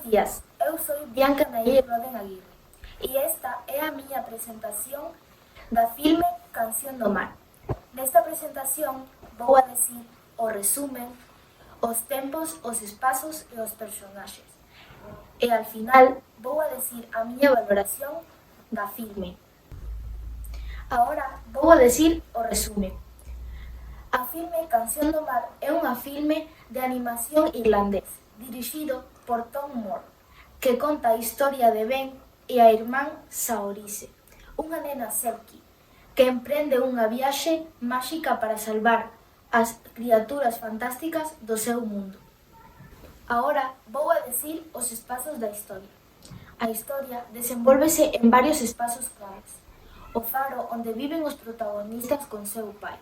días, eu sou Bianca Nair Roden Aguirre e esta é a miña presentación da filme Canción do Mar. Nesta presentación vou a decir o resumen, os tempos, os espazos e os personaxes. E al final vou a decir a miña valoración da filme. Agora vou a decir o resumen. A filme Canción do Mar é unha filme de animación irlandés, dirixido por Tom Moore, que conta a historia de Ben e a irmán Saoirse, unha nena selkie, que emprende unha viaxe máxica para salvar as criaturas fantásticas do seu mundo. Agora vou a decir os espazos da historia. A historia desenvólvese en varios espazos claves. O faro onde viven os protagonistas con seu pai.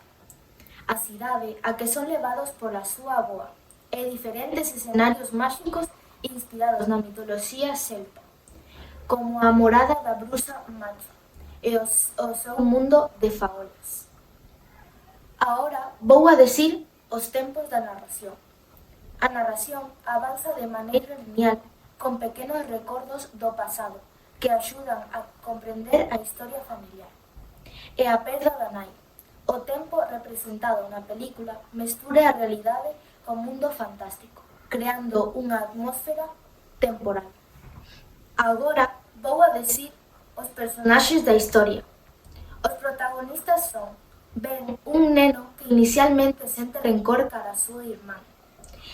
A cidade a que son levados pola súa avoa e diferentes escenarios máxicos inspirados na mitoloxía celta, como a morada da bruxa Macha e o seu mundo de faolas. Agora vou a decir os tempos da narración. A narración avanza de maneira lineal, con pequenos recordos do pasado que axudan a comprender a historia familiar e a perda da nai. O tempo representado na película mestura a realidade co mundo fantástico, creando unha atmósfera temporal. Agora vou a decir os personaxes da historia. Os protagonistas son Ben, un neno que inicialmente sente rencor cara a súa irmán,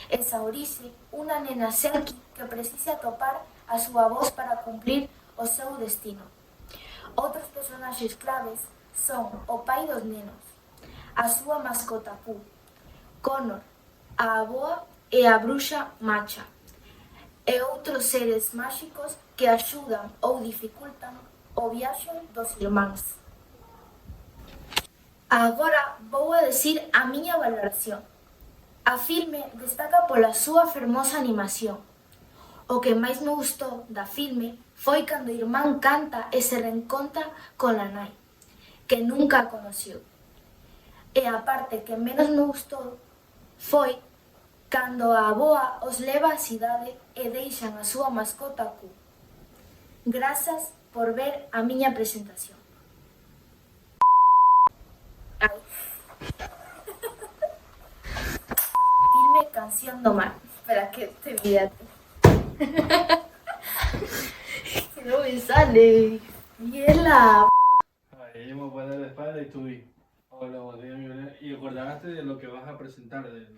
e Saoirse, unha nena selkie que precisa atopar a súa voz para cumplir o seu destino. Outros personaxes claves son o pai dos nenos, a súa mascota Pooh, Connor, a avoa e a bruxa Macha, e outros seres máxicos que axudan ou dificultan o viaxe dos irmáns. Agora vou a decir a miña valoración. A filme destaca pola súa fermosa animación. O que máis me gustou da filme foi cando o irmán canta e se reencontra con a nai, que nunca a conociu. E a parte que menos me gustou foi cando a avoa os leva á cidade e deixan a súa mascota Q. Grazas por ver a miña presentación. Ai. Filme Canción do Mar. Espera que te mírate. Que no me sale. ¡Miela! Ahí me voy a poner de espalda y tú y hola, buenos días, mi bebé. Y acordaste de lo que vas a presentar, de